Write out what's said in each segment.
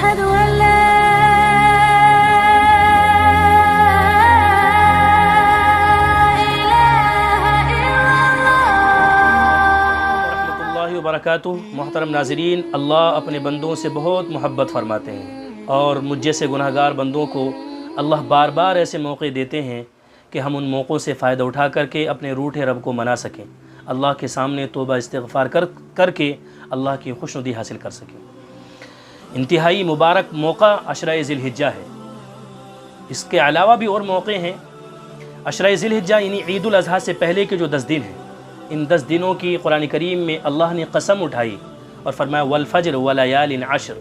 أشهد أن لا وبرکاتہ۔ محترم ناظرین، اللہ اپنے بندوں سے بہت محبت فرماتے ہیں اور مجھ جیسے گناہ گار بندوں کو اللہ بار بار ایسے موقع دیتے ہیں کہ ہم ان موقعوں سے فائدہ اٹھا کر کے اپنے روٹھے رب کو منا سکیں، اللہ کے سامنے توبہ استغفار کر کے اللہ کی خوشنودی حاصل کر سکیں۔ انتہائی مبارک موقع عشرہ ذی الحجہ ہے۔ اس کے علاوہ بھی اور موقع ہیں۔ عشرہ ذی الحجہ یعنی عید الاضحیٰ سے پہلے کے جو 10 دن ہیں، ان 10 دنوں کی قرآن کریم میں اللہ نے قسم اٹھائی اور فرمایا والفجر ولیال عشر،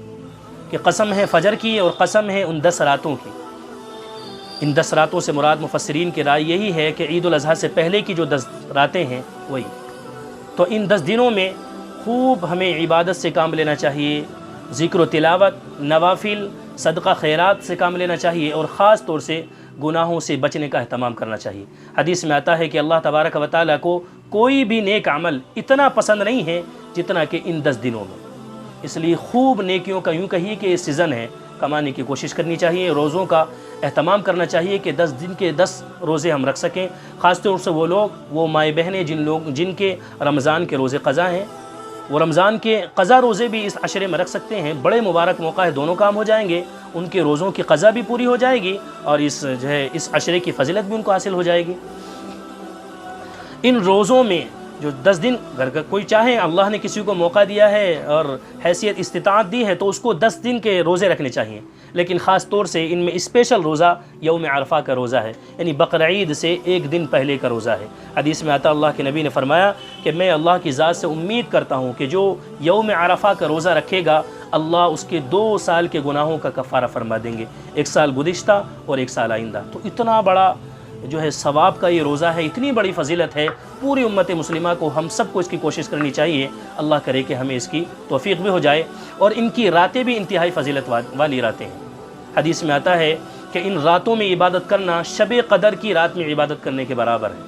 کہ قسم ہے فجر کی اور قسم ہے ان 10 راتوں کی۔ ان 10 راتوں سے مراد مفسرین کی رائے یہی ہے کہ عید الاضحیٰ سے پہلے کی جو 10 راتیں ہیں وہی۔ تو ان 10 دنوں میں خوب ہمیں عبادت سے کام لینا چاہیے، ذکر و تلاوت، نوافل، صدقہ خیرات سے کام لینا چاہیے اور خاص طور سے گناہوں سے بچنے کا اہتمام کرنا چاہیے۔ حدیث میں آتا ہے کہ اللہ تبارک و تعالیٰ کو کوئی بھی نیک عمل اتنا پسند نہیں ہے جتنا کہ ان 10 دنوں میں۔ اس لیے خوب نیکیوں کا یوں کہیے کہ سیزن ہے، کمانے کی کوشش کرنی چاہیے، روزوں کا اہتمام کرنا چاہیے کہ 10 دن کے 10 روزے ہم رکھ سکیں۔ خاص طور سے وہ لوگ، وہ مائیں بہنیں جن کے رمضان کے روزے قضا ہیں، وہ رمضان کے قضا روزے بھی اس عشرے میں رکھ سکتے ہیں۔ بڑے مبارک موقع ہے، دونوں کام ہو جائیں گے، ان کے روزوں کی قضا بھی پوری ہو جائے گی اور اس عشرے کی فضیلت بھی ان کو حاصل ہو جائے گی۔ ان روزوں میں جو 10 دن، اگر کوئی چاہے، اللہ نے کسی کو موقع دیا ہے اور حیثیت استطاعت دی ہے تو اس کو 10 دن کے روزے رکھنے چاہیے، لیکن خاص طور سے ان میں اسپیشل روزہ یوم عرفہ کا روزہ ہے، یعنی بقرعید سے 1 دن پہلے کا روزہ ہے۔ حدیث میں آتا اللہ کے نبی نے فرمایا کہ میں اللہ کی ذات سے امید کرتا ہوں کہ جو یوم عرفہ کا روزہ رکھے گا اللہ اس کے 2 سال کے گناہوں کا کفارہ فرما دیں گے، 1 سال گزشتہ اور 1 سال آئندہ۔ تو اتنا بڑا جو ہے ثواب کا یہ روزہ ہے، اتنی بڑی فضیلت ہے، پوری امت مسلمہ کو، ہم سب کو اس کی کوشش کرنی چاہیے۔ اللہ کرے کہ ہمیں اس کی توفیق بھی ہو جائے۔ اور ان کی راتیں بھی انتہائی فضیلت والی راتیں ہیں۔ حدیث میں آتا ہے کہ ان راتوں میں عبادت کرنا شب قدر کی رات میں عبادت کرنے کے برابر ہے۔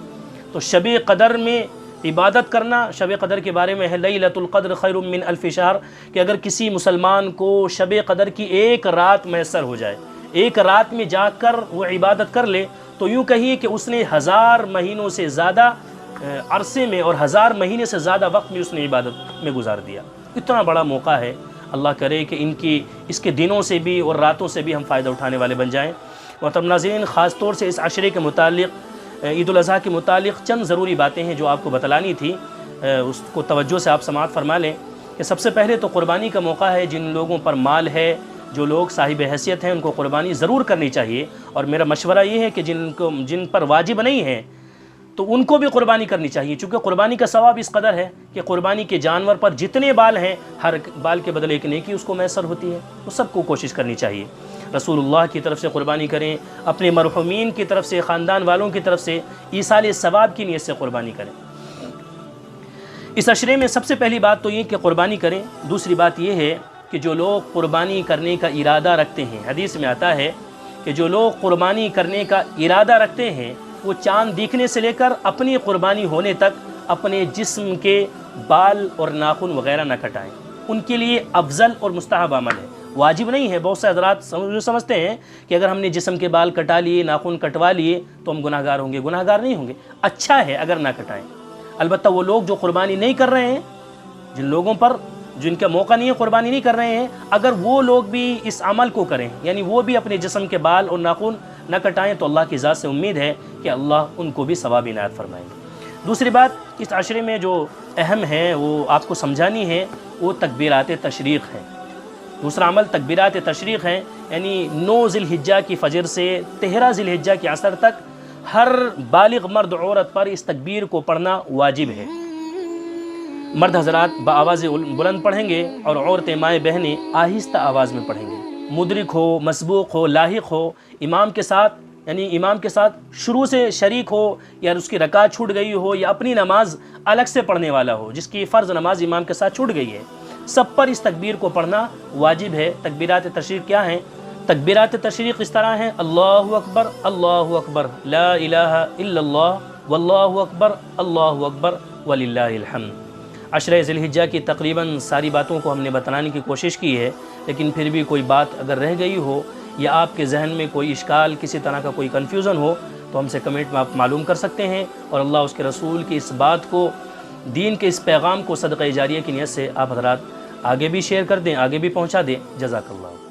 تو شب قدر میں عبادت کرنا، شب قدر کے بارے میں ہے لیلۃ القدر خیر من الف شہر، کہ اگر کسی مسلمان کو شب قدر کی 1 رات میسر ہو جائے، 1 رات میں جا کر وہ عبادت کر لے، تو یوں کہیے کہ اس نے 1000 مہینوں سے زیادہ عرصے میں اور 1000 مہینے سے زیادہ وقت میں اس نے عبادت میں گزار دیا۔ اتنا بڑا موقع ہے، اللہ کرے کہ اس کے دنوں سے بھی اور راتوں سے بھی ہم فائدہ اٹھانے والے بن جائیں۔ محترم ناظرین، خاص طور سے اس عشرے کے متعلق، عید الاضحیٰ کے متعلق چند ضروری باتیں ہیں جو آپ کو بتلانی تھی، اس کو توجہ سے آپ سماعت فرما لیں کہ سب سے پہلے تو قربانی کا موقع ہے۔ جن لوگوں پر مال ہے، جو لوگ صاحب حیثیت ہیں، ان کو قربانی ضرور کرنی چاہیے، اور میرا مشورہ یہ ہے کہ جن پر واجب نہیں ہے تو ان کو بھی قربانی کرنی چاہیے، چونکہ قربانی کا ثواب اس قدر ہے کہ قربانی کے جانور پر جتنے بال ہیں ہر بال کے بدلے ایک نیکی اس کو میسر ہوتی ہے۔ تو سب کو کوشش کرنی چاہیے، رسول اللہ کی طرف سے قربانی کریں، اپنے مرحومین کی طرف سے، خاندان والوں کی طرف سے ایصال ثواب کی نیت سے قربانی کریں۔ اس عشرے میں سب سے پہلی بات تو یہ کہ قربانی کریں۔ دوسری بات یہ ہے کہ جو لوگ قربانی کرنے کا ارادہ رکھتے ہیں، حدیث میں آتا ہے کہ جو لوگ قربانی کرنے کا ارادہ رکھتے ہیں وہ چاند دیکھنے سے لے کر اپنی قربانی ہونے تک اپنے جسم کے بال اور ناخن وغیرہ نہ کٹائیں۔ ان کے لیے افضل اور مستحب عمل ہے، واجب نہیں ہے۔ بہت سے حضرات سمجھتے ہیں کہ اگر ہم نے جسم کے بال کٹا لیے، ناخن کٹوا لیے تو ہم گناہ گار ہوں گے۔ گناہ گار نہیں ہوں گے، اچھا ہے اگر نہ کٹائیں۔ البتہ وہ لوگ جو قربانی نہیں کر رہے ہیں، جن لوگوں پر جن کا موقع نہیں ہے، قربانی نہیں کر رہے ہیں، اگر وہ لوگ بھی اس عمل کو کریں، یعنی وہ بھی اپنے جسم کے بال اور ناخن نہ کٹائیں، تو اللہ کی ذات سے امید ہے کہ اللہ ان کو بھی ثواب عنایت فرمائیں گے۔ دوسری بات اس عشرے میں جو اہم ہے وہ آپ کو سمجھانی ہے، وہ تکبیرات تشریق ہے۔ دوسرا عمل تکبیرات تشریق ہے، یعنی 9 ذی الحجہ کی فجر سے 13 ذی الحجہ کی عصر تک ہر بالغ مرد عورت پر اس تکبیر کو پڑھنا واجب ہے۔ مرد حضرات بآواز بلند پڑھیں گے اور عورتیں مائیں بہنیں آہستہ آواز میں پڑھیں گے۔ مدرک ہو، مسبوق ہو، لاحق ہو، امام کے ساتھ، یعنی امام کے ساتھ شروع سے شریک ہو، یا اس کی رکعت چھوٹ گئی ہو، یا اپنی نماز الگ سے پڑھنے والا ہو جس کی فرض نماز امام کے ساتھ چھوٹ گئی ہے، سب پر اس تکبیر کو پڑھنا واجب ہے۔ تکبیرات تشریق کیا ہیں؟ تکبیرات تشریق اس طرح ہیں: اللہ اکبر، اللہ اکبر، لا الہ الا اللہ، واللہ اکبر، اللہ اکبر، وللہ الحمد۔ عشرہ ذی الحجہ کی تقریباً ساری باتوں کو ہم نے بتلانے کی کوشش کی ہے، لیکن پھر بھی کوئی بات اگر رہ گئی ہو یا آپ کے ذہن میں کوئی اشکال، کسی طرح کا کوئی کنفیوژن ہو تو ہم سے کمنٹ میں آپ معلوم کر سکتے ہیں، اور اللہ اس کے رسول کی اس بات کو، دین کے اس پیغام کو صدقہ جاریہ کی نیت سے آپ حضرات آگے بھی شیئر کر دیں، آگے بھی پہنچا دیں۔ جزاک اللہ۔